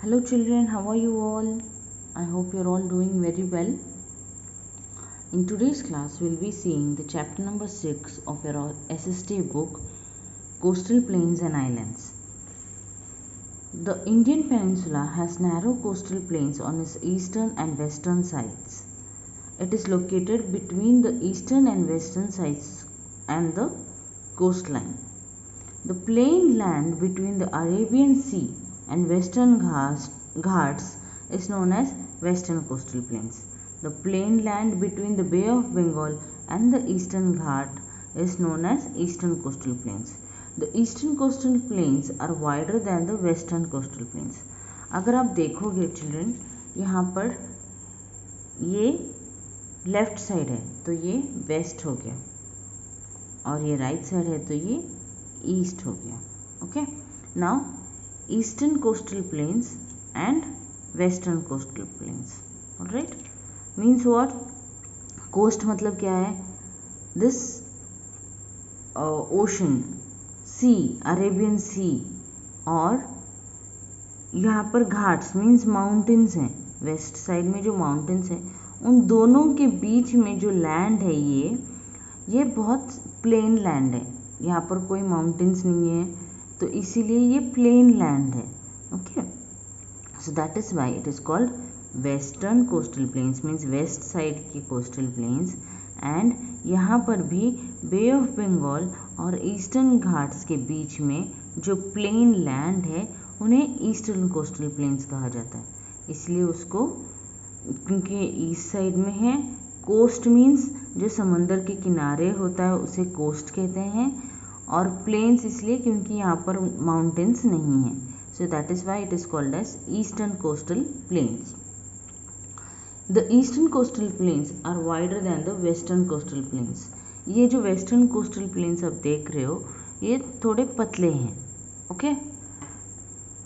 Hello children, how are you all? I hope you're all doing very well. In today's class, we'll be seeing the chapter number 6 of your SST book, Coastal Plains and Islands. The Indian Peninsula has narrow coastal plains on its eastern and western sides. It is located between the eastern and western sides and the coastline. The plain land between the Arabian Sea and Western Ghats is known as Western Coastal Plains. The plain land between the Bay of Bengal and the Eastern Ghat is known as Eastern Coastal Plains. The Eastern Coastal Plains are wider than the Western Coastal Plains. अगर आप देखोगे children, यहाँ पर ये left side है तो ये waste हो गया और ये राइट साइड है तो ये ईस्ट हो गया. Okay, now eastern coastal plains and western coastal plains. All right, means what? Coast मतलब क्या है? This ocean, sea, Arabian sea, और यहाँ पर घाट्स मीन्स माउंटेन्स हैं. वेस्ट साइड में जो माउंटेन्स हैं उन दोनों के बीच में जो लैंड है ये बहुत प्लेन लैंड है. यहाँ पर कोई माउंटेन्स नहीं है तो इसीलिए ये प्लेन लैंड है. Okay, so that is why it is called western coastal planes, means west side की कोस्टल प्लेन्स. एंड यहाँ पर भी बे ऑफ बंगाल और ईस्टर्न घाट्स के बीच में जो प्लेन लैंड है उन्हें ईस्टर्न कोस्टल प्लेन्स कहा जाता है. इसलिए उसको, क्योंकि ईस्ट साइड में है, कोस्ट मीन्स जो समंदर के किनारे होता है उसे कोस्ट कहते हैं, और प्लेन्स इसलिए क्योंकि यहाँ पर माउंटेन्स नहीं हैं. So that is why it is called as eastern coastal plains. The eastern coastal plains are wider than the western coastal plains. ये जो वेस्टर्न कोस्टल प्लेन्स आप देख रहे हो ये थोड़े पतले हैं. Okay,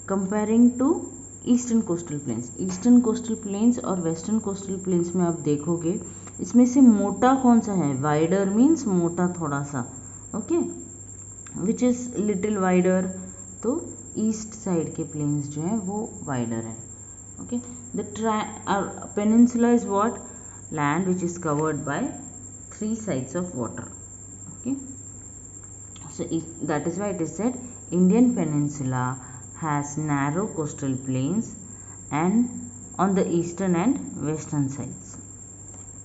comparing to eastern coastal plains. Eastern coastal plains और वेस्टर्न कोस्टल प्लेन्स में आप देखोगे इसमें से मोटा कौन सा है? वाइडर मीन्स मोटा थोड़ा सा. Okay, which is little wider, तो ईस्ट साइड के प्लेन्स जो हैं वो वाइडर हैं. Okay, the peninsula is what? Land which is covered by 3 sides of water. Okay, so that is why it is said Indian peninsula has narrow coastal plains and on the eastern and western sides.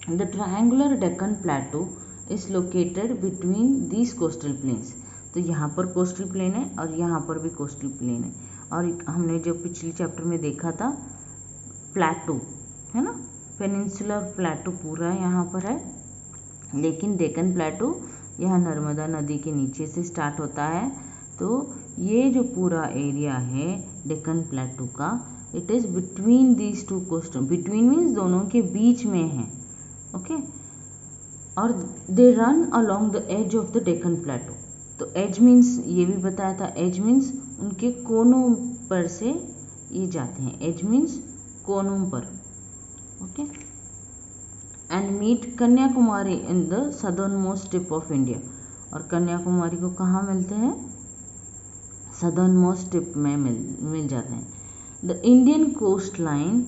The triangular Deccan Plateau is located between these coastal plains. तो यहाँ पर coastal plain है और यहाँ पर भी coastal plain है. और हमने जो पिछले चैप्टर में देखा था प्लेटो है ना, पेनिनसुलर प्लेटो पूरा यहाँ पर है, लेकिन डेक्कन प्लेटो यहाँ नर्मदा नदी के नीचे से स्टार्ट होता है. तो ये जो पूरा एरिया है डेक्कन प्लेटो का, it is between these two coast. Between means दोनों के बीच में है. ओके, और they run along the edge of the Deccan plateau. तो एज मीन्स ये भी बताया था, एज मीन्स उनके कोनों पर से ये जाते हैं. एज मीन्स कोनों पर. Okay, and meet Kanyakumari in the southern most tip of India. और कन्याकुमारी को कहाँ मिलते हैं? सदर्न मोस्ट टिप में मिल जाते हैं. The Indian coast line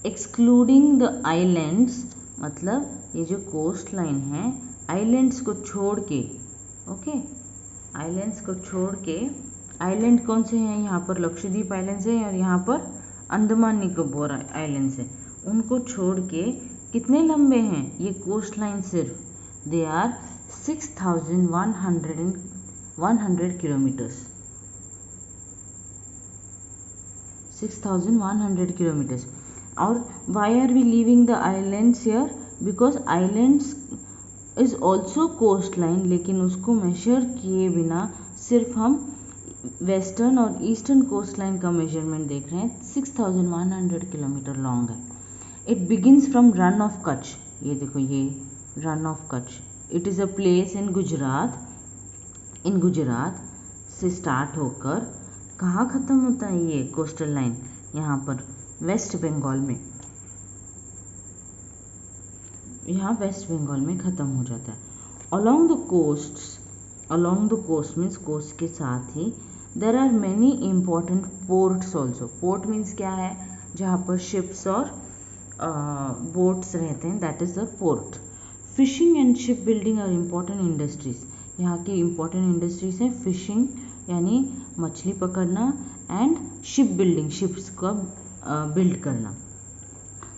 excluding the islands, मतलब ये जो कोस्ट लाइन है आइलैंड्स को छोड़ के. ओके, आइलैंड्स को छोड़ के. आइलैंड कौन से हैं? यहाँ पर लक्षद्वीप आइलैंड्स हैं और यहाँ पर अंडमान निकोबार आइलैंड्स हैं. उनको छोड़ के कितने लंबे हैं ये कोस्ट लाइन? सिर्फ दे आर 6,100 किलोमीटर्स. 6,100 किलोमीटर्स. और why are we leaving the islands here? Because islands is also coast line, लेकिन उसको मेजर किए बिना सिर्फ हम वेस्टर्न और ईस्टर्न कोस्ट लाइन का मेजरमेंट देख रहे हैं. 6,100 किलोमीटर लॉन्ग है. It begins from Rann of Kutch. ये देखो, ये Rann of Kutch. It is a place in Gujarat. In Gujarat से स्टार्ट होकर कहाँ ख़त्म होता है ये कोस्टल लाइन? यहाँ पर वेस्ट बंगाल में. यहाँ वेस्ट बंगाल में ख़त्म हो जाता है. Along the coast means coast के साथ ही there are many important ports also. Port means क्या है, जहाँ पर शिप्स और बोट्स रहते हैं, that is the port. Fishing and ship building are important industries. यहाँ की इम्पॉर्टेंट इंडस्ट्रीज हैं फिशिंग यानी मछली पकड़ना एंड शिप बिल्डिंग शिप्स का बिल्ड करना.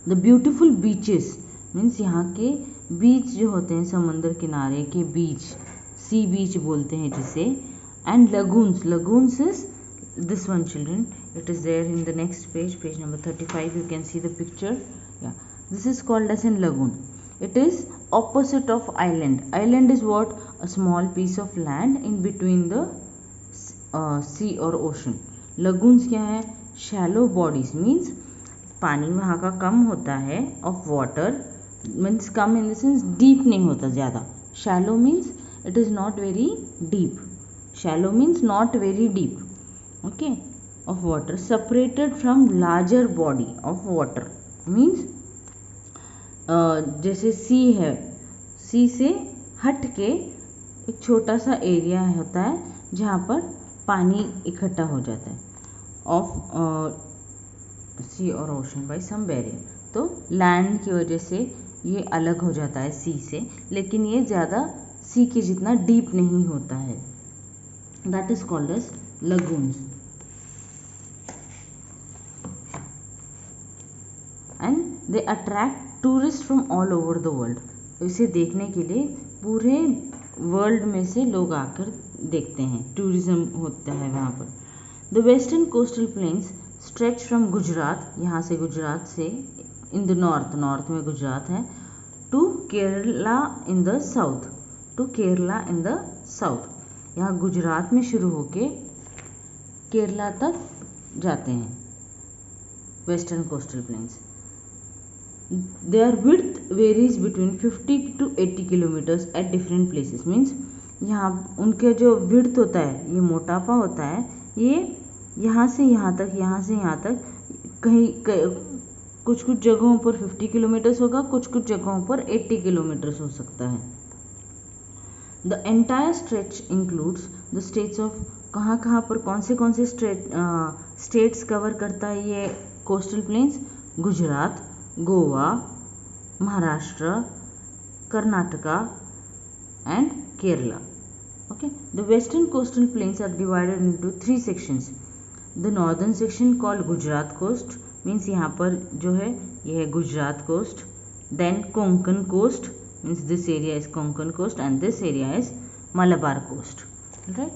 द ब्यूटिफुल बीचेस मीन्स यहाँ के बीच जो होते हैं समंदर किनारे के बीच, सी बीच बोलते हैं जिसे. And lagoons, lagoons is this one children, it is there in the next page, page number 35. You can see the picture. Yeah, this is called as an lagoon. It is opposite of island. Island is what? A small piece of land in between the sea or ocean. Lagoons क्या है? Shallow bodies means पानी वहाँ का कम होता है, of water means come in the sense deep नहीं होता ज़्यादा. Shallow means it is not very deep. Shallow means not very deep. Okay, of water separated from larger body of water means जैसे सी है, सी से हट के एक छोटा सा एरिया होता है जहाँ पर पानी इकट्ठा हो जाता है ऑफ सी और ओशन बाय सम बैरियर. तो लैंड की वजह से ये अलग हो जाता है सी से, लेकिन ये ज़्यादा सी के जितना डीप नहीं होता है. That is called as lagoons. And they attract tourist from all over the world. इसे देखने के लिए पूरे वर्ल्ड में से लोग आकर देखते हैं, टूरिज्म होता है वहाँ पर. The western coastal planes stretch from Gujarat, यहाँ से गुजरात से इन द नॉर्थ, नॉर्थ में गुजरात है, to Kerala in the south, to Kerala in the south. यहाँ गुजरात में शुरू होके केरला तक जाते हैं western coastal plains. Their width varies between 50 to 80 kilometers at different places. Means यहाँ उनके जो width होता है, ये मोटापा होता है, ये यहाँ से यहाँ तक, यहाँ से यहाँ तक, कहीं कुछ कुछ जगहों पर 50 किलोमीटर्स होगा, कुछ कुछ जगहों पर 80 किलोमीटर्स हो सकता है. The entire stretch includes the states of, कहाँ कहाँ पर कौन से स्टेट्स कवर करता है ये coastal plains? Gujarat, Goa, Maharashtra, Karnataka and Kerala. Okay, the western coastal plains are divided into 3 sections. The northern section called Gujarat coast means यहाँ पर जो है ये है Gujarat coast. Then Konkan coast means this area is Konkan coast and this area is Malabar coast. Right.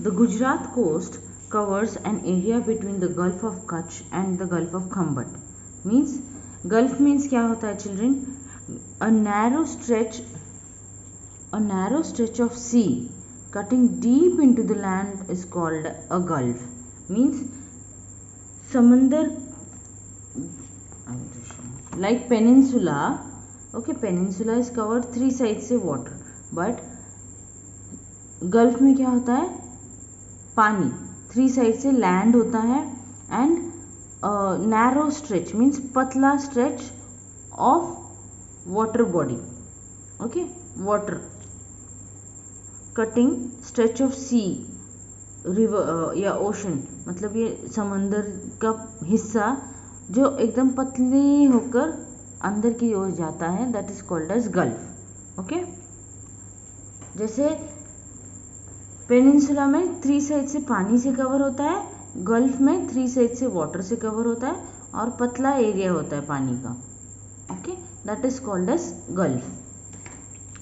The Gujarat coast covers an area between the Gulf of Kutch and the Gulf of Khambat. Means Gulf means क्या होता है children? A narrow stretch of sea cutting deep into the land is called a gulf. Means समंदर like peninsula. Okay, peninsula is covered 3 sides से water, but Gulf में क्या होता है? पानी 3 साइड से लैंड होता है एंड नैरो स्ट्रेच मीन्स पतला stretch of water body. Okay, water cutting stretch of sea river या ओशन, मतलब ये समंदर का हिस्सा जो एकदम पतली होकर अंदर की ओर जाता है, that is called as gulf. Okay, जैसे पेनिनसुला में 3 साइड से पानी से कवर होता है, गल्फ में 3 साइड से वाटर से कवर होता है और पतला एरिया होता है पानी का. Okay, that is called as gulf.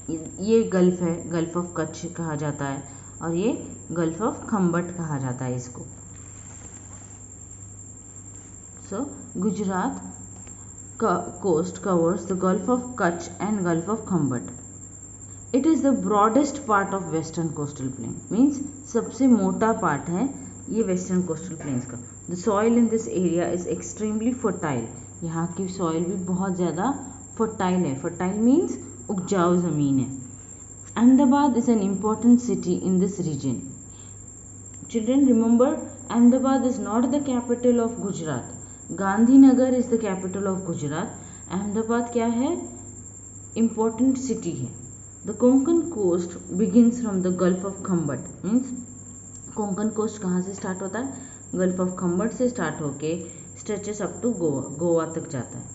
ये गल्फ है, गल्फ ऑफ कच्छ कहा जाता है, और ये गल्फ ऑफ खम्बट कहा जाता है इसको. So Gujarat coast covers the gulf of Kutch and gulf of Khambhat. It is the broadest part of western coastal plain. Means सबसे मोटा पार्ट है ये वेस्टर्न कोस्टल प्लेन्स का. The soil in this area is extremely fertile. यहाँ की soil भी बहुत ज़्यादा फर्टाइल है. फर्टाइल मीन्स उपजाऊ ज़मीन है. Ahmedabad is an important city in this region. Children remember, Ahmedabad is not the capital of Gujarat. Gandhinagar is the capital of Gujarat. Ahmedabad क्या है? इम्पॉर्टेंट सिटी है. The Konkan coast begins from the gulf of Khambhat, means Konkan coast कहाँ से start होता है, गल्फ ऑफ खम्बट से start होके stretches up to Goa, Goa तक जाता है।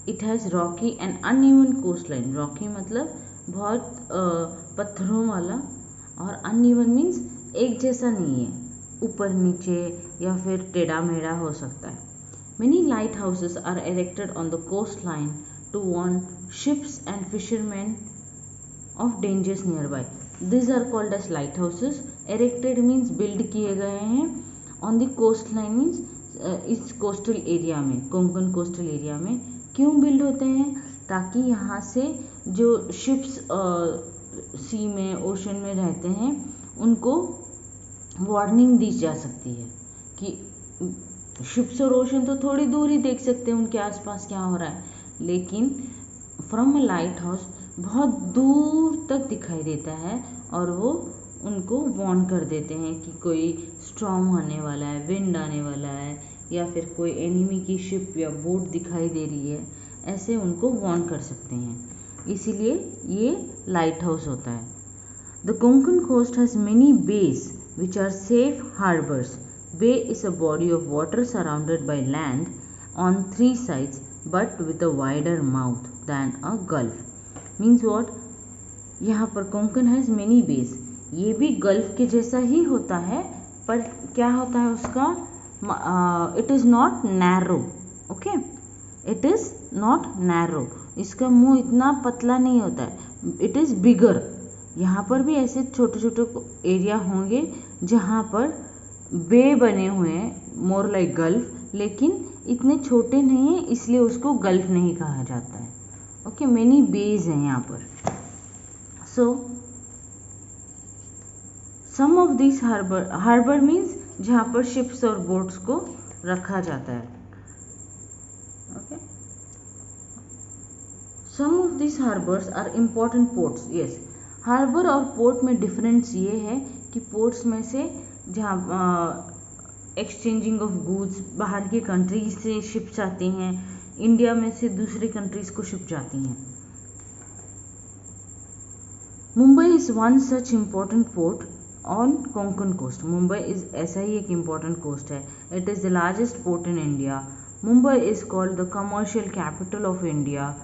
It has rocky and uneven coast line, rocky मतलब बहुत पत्थरों वाला, और अनइवन मीन्स एक जैसा नहीं है, ऊपर नीचे या फिर टेढ़ा मेढ़ा हो सकता है। Many lighthouses are erected on the coastline to warn ships and fishermen of dangers nearby. These are called as lighthouses. Erected means build किए गए हैं, on the coastline means इस coastal area में, कोंकण coastal area में क्यों build होते हैं, ताकि यहाँ से जो ships सी में, ओशन में रहते हैं उनको वार्निंग दी जा सकती है कि शिप्स और ओशन तो थोड़ी दूर ही देख सकते हैं उनके आसपास क्या हो रहा है, लेकिन फ्रॉम अ लाइट हाउस बहुत दूर तक दिखाई देता है और वो उनको वार्न कर देते हैं कि कोई स्टॉर्म आने वाला है, विंड आने वाला है, या फिर कोई एनिमी की शिप या बोट दिखाई दे रही है, ऐसे उनको वार्न कर सकते हैं, इसीलिए ये लाइट हाउस होता है। The Konkan coast has many bays which are safe harbours. Bay is a body of water surrounded by land on three sides but with a wider mouth than a gulf. Means what? यहाँ पर Konkan has many base, ये भी gulf के जैसा ही होता है, पर क्या होता है उसका, it is not narrow, okay, it is not narrow, इसका मुंह इतना पतला नहीं होता है, इट इज़ बिगर। यहाँ पर भी ऐसे छोटे छोटे एरिया होंगे जहाँ पर बे बने हुए हैं, मोर लाइक गल्फ, लेकिन इतने छोटे नहीं हैं, इसलिए उसको गल्फ नहीं कहा जाता है। ओके, मेनी बेज हैं यहाँ पर। So some of this harbour, harbour means जहाँ पर शिप्स और बोट्स को रखा जाता है। Okay, some of this harbours are important ports. Yes, harbour और पोर्ट में डिफरेंस ये है कि पोर्ट्स में से जहाँ एक्सचेंजिंग ऑफ गुड्स, बाहर की कंट्री से शिप्स आती हैं, इंडिया में से दूसरी कंट्रीज को शिप जाती हैं। Mumbai is one such important port on Konkan coast. Mumbai is ऐसा ही एक इम्पॉर्टेंट कोस्ट है। It is the largest port in India. Mumbai is called the commercial capital of India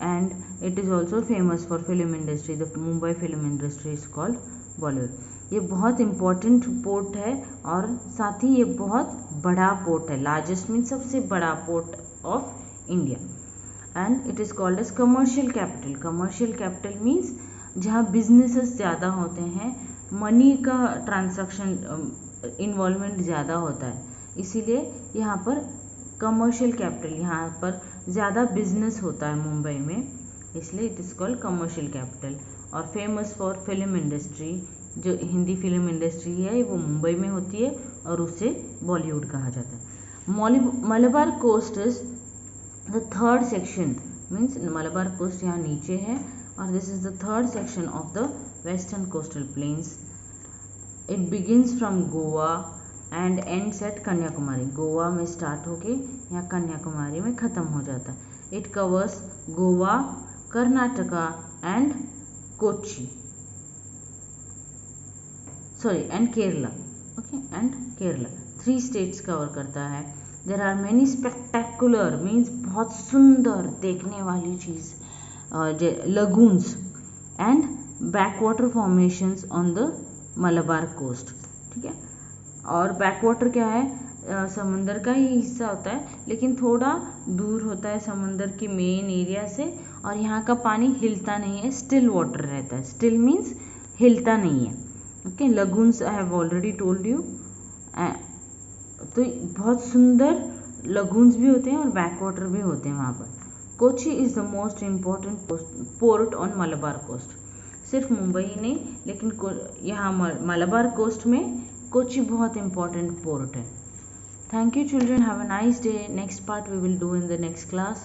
and it is also famous for film industry. The Mumbai film industry is called Bollywood. ये बहुत important port है और साथ ही ये बहुत बड़ा port है। लार्जेस्ट मीन्स सबसे बड़ा port of India and it is called as commercial capital. Commercial capital means जहाँ बिजनेसेस ज़्यादा होते हैं, मनी का ट्रांजैक्शन इन्वॉल्वमेंट ज़्यादा होता है, इसीलिए यहाँ पर कमर्शियल कैपिटल, यहाँ पर ज़्यादा बिजनेस होता है मुंबई में, इसलिए it is called commercial capital. और फेमस फॉर फिल्म इंडस्ट्री, जो हिंदी फिल्म इंडस्ट्री है वो मुंबई में होती है और उसे बॉलीवुड कहा जाता है। Malabar coast is the third section, means Malabar coast यहाँ नीचे है और this is the third section of the western coastal plains. It begins from Goa and ends at Kanyakumari. Goa में स्टार्ट होके यहाँ कन्याकुमारी में ख़त्म हो जाता है। It covers Goa, Karnataka and Kochi, and Kerala. Okay, and Kerala, 3 states cover करता है। There are many spectacular means बहुत सुंदर देखने वाली चीज़, lagoons and backwater formations on the Malabar coast. ठीक है, और बैकवाटर क्या है, समंदर का ही हिस्सा होता है लेकिन थोड़ा दूर होता है समंदर के मेन एरिया से, और यहाँ का पानी हिलता नहीं है, स्टिल वाटर रहता है। स्टिल मीन्स हिलता नहीं है। Okay, lagoons I have already told you, तो बहुत सुंदर लगून्स भी होते हैं और बैकवाटर भी होते हैं वहाँ पर। Kochi is the most important port on Malabar coast. सिर्फ मुंबई ही नहीं, लेकिन यहाँ मलबार कोस्ट में कोची बहुत इम्पॉर्टेंट पोर्ट है। Thank you children, have a nice day. Next part we will do in the next class.